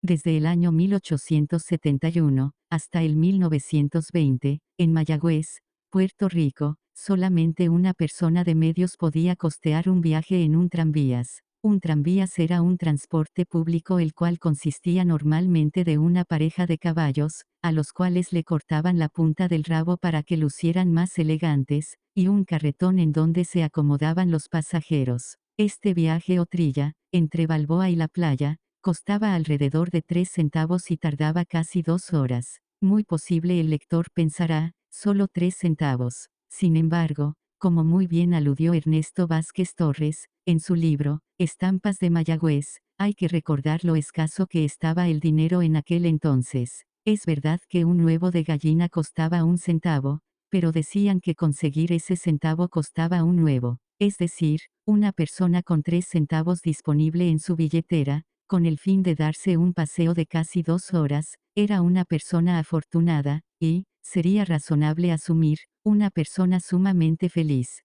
Desde el año 1871 hasta el 1920, en Mayagüez, Puerto Rico, solamente una persona de medios podía costear un viaje en un tranvías. Un tranvías era un transporte público el cual consistía normalmente de una pareja de caballos, a los cuales le cortaban la punta del rabo para que lucieran más elegantes, y un carretón en donde se acomodaban los pasajeros. Este viaje o trilla, entre Balboa y la playa, costaba alrededor de 3 centavos y tardaba casi 2 horas. Muy posible el lector pensará, solo 3 centavos. Sin embargo, como muy bien aludió Ernesto Vázquez Torres, en su libro, Estampas de Mayagüez, hay que recordar lo escaso que estaba el dinero en aquel entonces. Es verdad que un huevo de gallina costaba 1 centavo, pero decían que conseguir ese centavo costaba un huevo. Es decir, una persona con 3 centavos disponible en su billetera, con el fin de darse un paseo de casi 2 horas, era una persona afortunada, y, sería razonable asumir, una persona sumamente feliz.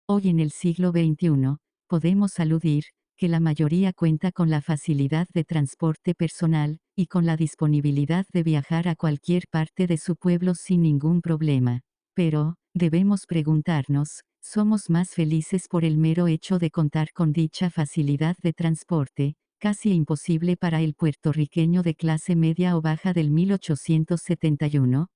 Hoy en el siglo XXI, podemos aludir, que la mayoría cuenta con la facilidad de transporte personal, y con la disponibilidad de viajar a cualquier parte de su pueblo sin ningún problema. Pero, debemos preguntarnos, ¿somos más felices por el mero hecho de contar con dicha facilidad de transporte, casi imposible para el puertorriqueño de clase media o baja del 1871?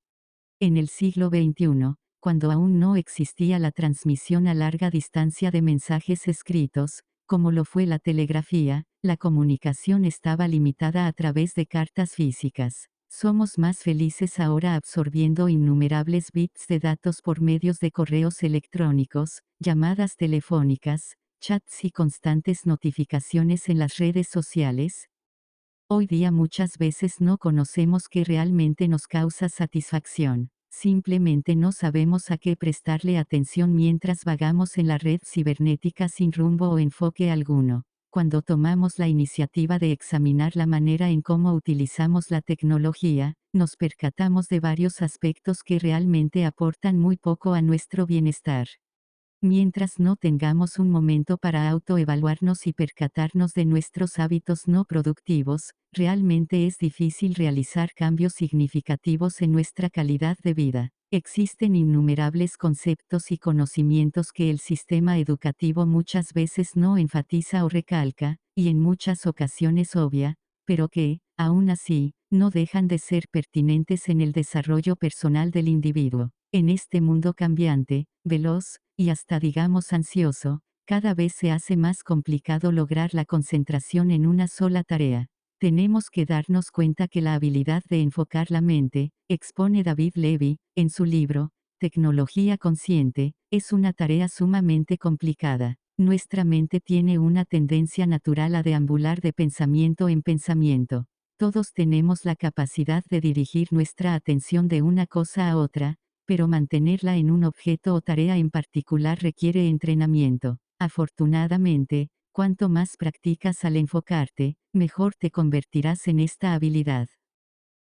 En el siglo XXI, cuando aún no existía la transmisión a larga distancia de mensajes escritos, como lo fue la telegrafía, la comunicación estaba limitada a través de cartas físicas. Somos más felices ahora absorbiendo innumerables bits de datos por medios de correos electrónicos, llamadas telefónicas, chats y constantes notificaciones en las redes sociales. Hoy día muchas veces no conocemos qué realmente nos causa satisfacción. Simplemente no sabemos a qué prestarle atención mientras vagamos en la red cibernética sin rumbo o enfoque alguno. Cuando tomamos la iniciativa de examinar la manera en cómo utilizamos la tecnología, nos percatamos de varios aspectos que realmente aportan muy poco a nuestro bienestar. Mientras no tengamos un momento para autoevaluarnos y percatarnos de nuestros hábitos no productivos, realmente es difícil realizar cambios significativos en nuestra calidad de vida. Existen innumerables conceptos y conocimientos que el sistema educativo muchas veces no enfatiza o recalca, y en muchas ocasiones obvia, pero que, aún así, no dejan de ser pertinentes en el desarrollo personal del individuo. En este mundo cambiante, veloz, y hasta digamos ansioso, cada vez se hace más complicado lograr la concentración en una sola tarea. Tenemos que darnos cuenta que la habilidad de enfocar la mente, expone David Levy, en su libro, Tecnología Consciente, es una tarea sumamente complicada. Nuestra mente tiene una tendencia natural a deambular de pensamiento en pensamiento. Todos tenemos la capacidad de dirigir nuestra atención de una cosa a otra, pero mantenerla en un objeto o tarea en particular requiere entrenamiento. Afortunadamente, cuanto más practicas al enfocarte, mejor te convertirás en esta habilidad.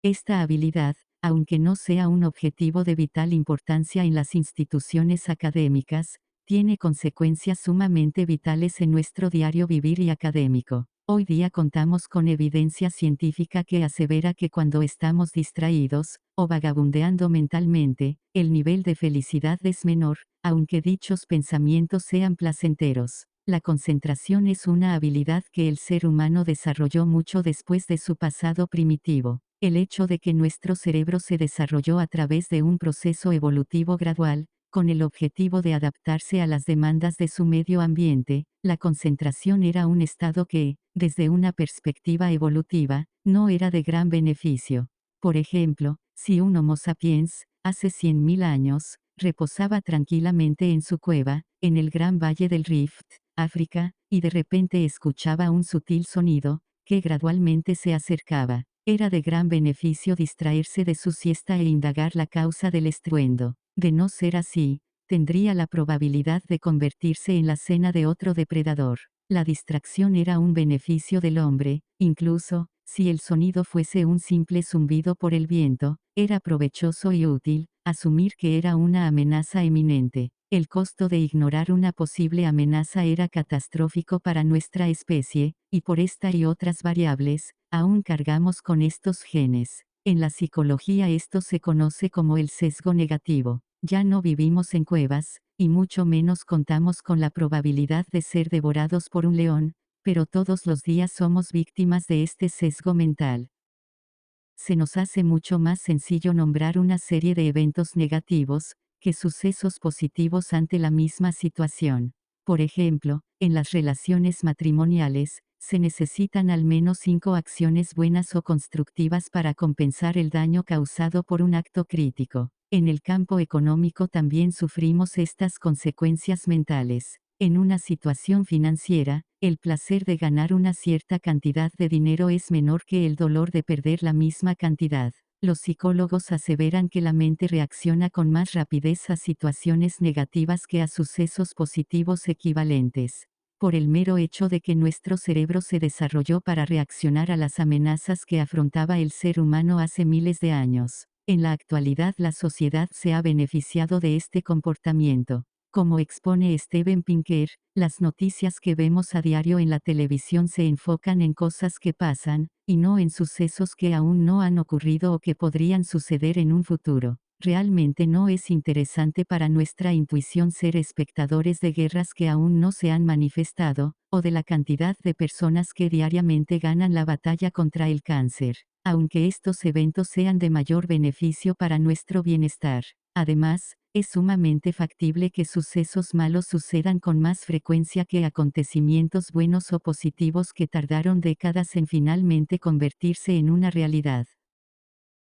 Esta habilidad, aunque no sea un objetivo de vital importancia en las instituciones académicas, tiene consecuencias sumamente vitales en nuestro diario vivir y académico. Hoy día contamos con evidencia científica que asevera que cuando estamos distraídos, o vagabundeando mentalmente, el nivel de felicidad es menor, aunque dichos pensamientos sean placenteros. La concentración es una habilidad que el ser humano desarrolló mucho después de su pasado primitivo. El hecho de que nuestro cerebro se desarrolló a través de un proceso evolutivo gradual, con el objetivo de adaptarse a las demandas de su medio ambiente, la concentración era un estado que, desde una perspectiva evolutiva, no era de gran beneficio. Por ejemplo, si un Homo sapiens, hace 100.000 años, reposaba tranquilamente en su cueva, en el gran valle del Rift, África, y de repente escuchaba un sutil sonido, que gradualmente se acercaba. Era de gran beneficio distraerse de su siesta e indagar la causa del estruendo. De no ser así, tendría la probabilidad de convertirse en la cena de otro depredador. La distracción era un beneficio del hombre, incluso, si el sonido fuese un simple zumbido por el viento, era provechoso y útil, asumir que era una amenaza eminente. El costo de ignorar una posible amenaza era catastrófico para nuestra especie, y por esta y otras variables, aún cargamos con estos genes. En la psicología esto se conoce como el sesgo negativo. Ya no vivimos en cuevas, y mucho menos contamos con la probabilidad de ser devorados por un león, pero todos los días somos víctimas de este sesgo mental. Se nos hace mucho más sencillo nombrar una serie de eventos negativos, que sucesos positivos ante la misma situación. Por ejemplo, en las relaciones matrimoniales, se necesitan al menos 5 acciones buenas o constructivas para compensar el daño causado por un acto crítico. En el campo económico también sufrimos estas consecuencias mentales. En una situación financiera, el placer de ganar una cierta cantidad de dinero es menor que el dolor de perder la misma cantidad. Los psicólogos aseveran que la mente reacciona con más rapidez a situaciones negativas que a sucesos positivos equivalentes. Por el mero hecho de que nuestro cerebro se desarrolló para reaccionar a las amenazas que afrontaba el ser humano hace miles de años. En la actualidad la sociedad se ha beneficiado de este comportamiento. Como expone Steven Pinker, las noticias que vemos a diario en la televisión se enfocan en cosas que pasan, y no en sucesos que aún no han ocurrido o que podrían suceder en un futuro. Realmente no es interesante para nuestra intuición ser espectadores de guerras que aún no se han manifestado, o de la cantidad de personas que diariamente ganan la batalla contra el cáncer, aunque estos eventos sean de mayor beneficio para nuestro bienestar. Además, es sumamente factible que sucesos malos sucedan con más frecuencia que acontecimientos buenos o positivos que tardaron décadas en finalmente convertirse en una realidad.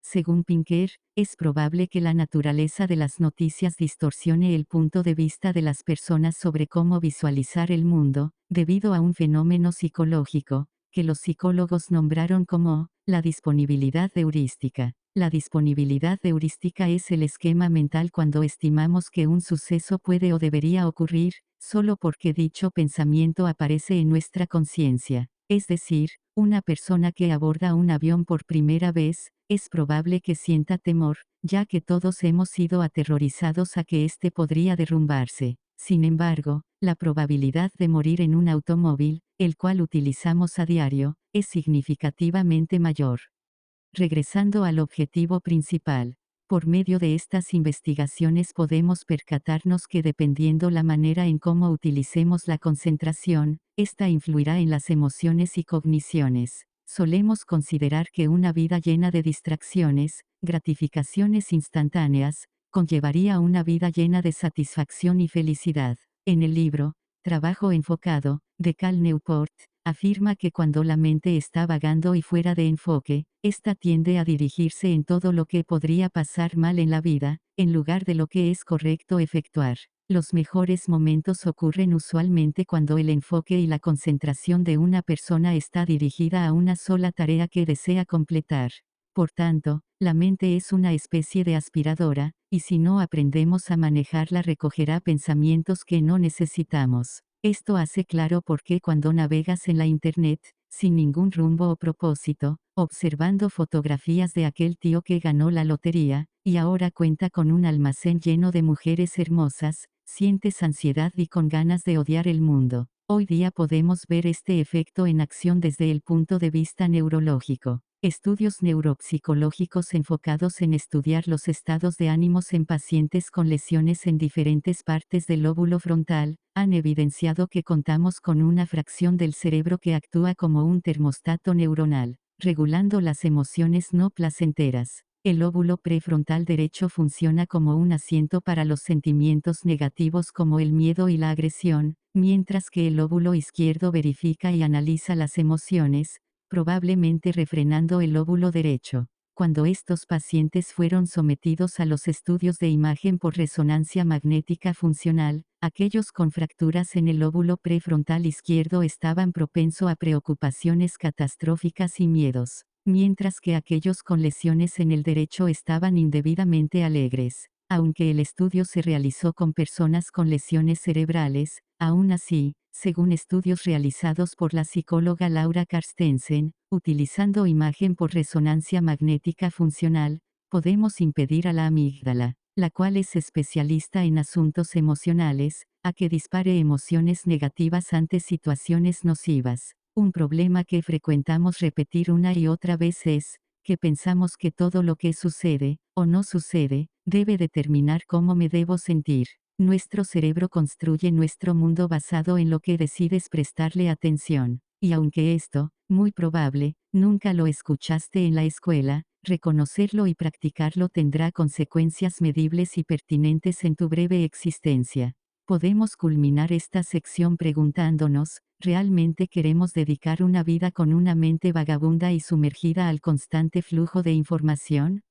Según Pinker, es probable que la naturaleza de las noticias distorsione el punto de vista de las personas sobre cómo visualizar el mundo, debido a un fenómeno psicológico, que los psicólogos nombraron como la disponibilidad heurística. La disponibilidad heurística es el esquema mental cuando estimamos que un suceso puede o debería ocurrir, solo porque dicho pensamiento aparece en nuestra conciencia. Es decir, una persona que aborda un avión por primera vez, es probable que sienta temor, ya que todos hemos sido aterrorizados a que éste podría derrumbarse. Sin embargo, la probabilidad de morir en un automóvil, el cual utilizamos a diario, es significativamente mayor. Regresando al objetivo principal, por medio de estas investigaciones podemos percatarnos que dependiendo la manera en cómo utilicemos la concentración, esta influirá en las emociones y cogniciones. Solemos considerar que una vida llena de distracciones, gratificaciones instantáneas, conllevaría una vida llena de satisfacción y felicidad. En el libro, Trabajo enfocado, de Cal Newport, afirma que cuando la mente está vagando y fuera de enfoque, ésta tiende a dirigirse en todo lo que podría pasar mal en la vida, en lugar de lo que es correcto efectuar. Los mejores momentos ocurren usualmente cuando el enfoque y la concentración de una persona está dirigida a una sola tarea que desea completar. Por tanto, la mente es una especie de aspiradora, y si no aprendemos a manejarla recogerá pensamientos que no necesitamos. Esto hace claro por qué cuando navegas en la Internet, sin ningún rumbo o propósito, observando fotografías de aquel tío que ganó la lotería, y ahora cuenta con un almacén lleno de mujeres hermosas, sientes ansiedad y con ganas de odiar el mundo. Hoy día podemos ver este efecto en acción desde el punto de vista neurológico. Estudios neuropsicológicos enfocados en estudiar los estados de ánimos en pacientes con lesiones en diferentes partes del lóbulo frontal, han evidenciado que contamos con una fracción del cerebro que actúa como un termostato neuronal, regulando las emociones no placenteras. El lóbulo prefrontal derecho funciona como un asiento para los sentimientos negativos como el miedo y la agresión, mientras que el lóbulo izquierdo verifica y analiza las emociones, probablemente refrenando el lóbulo derecho. Cuando estos pacientes fueron sometidos a los estudios de imagen por resonancia magnética funcional, aquellos con fracturas en el lóbulo prefrontal izquierdo estaban propensos a preocupaciones catastróficas y miedos, mientras que aquellos con lesiones en el derecho estaban indebidamente alegres. Aunque el estudio se realizó con personas con lesiones cerebrales, aún así, según estudios realizados por la psicóloga Laura Carstensen, utilizando imagen por resonancia magnética funcional, podemos impedir a la amígdala, la cual es especialista en asuntos emocionales, a que dispare emociones negativas ante situaciones nocivas. Un problema que frecuentamos repetir una y otra vez es, que pensamos que todo lo que sucede, o no sucede, debe determinar cómo me debo sentir. Nuestro cerebro construye nuestro mundo basado en lo que decides prestarle atención. Y aunque esto, muy probable, nunca lo escuchaste en la escuela, reconocerlo y practicarlo tendrá consecuencias medibles y pertinentes en tu breve existencia. Podemos culminar esta sección preguntándonos, ¿realmente queremos dedicar una vida con una mente vagabunda y sumergida al constante flujo de información?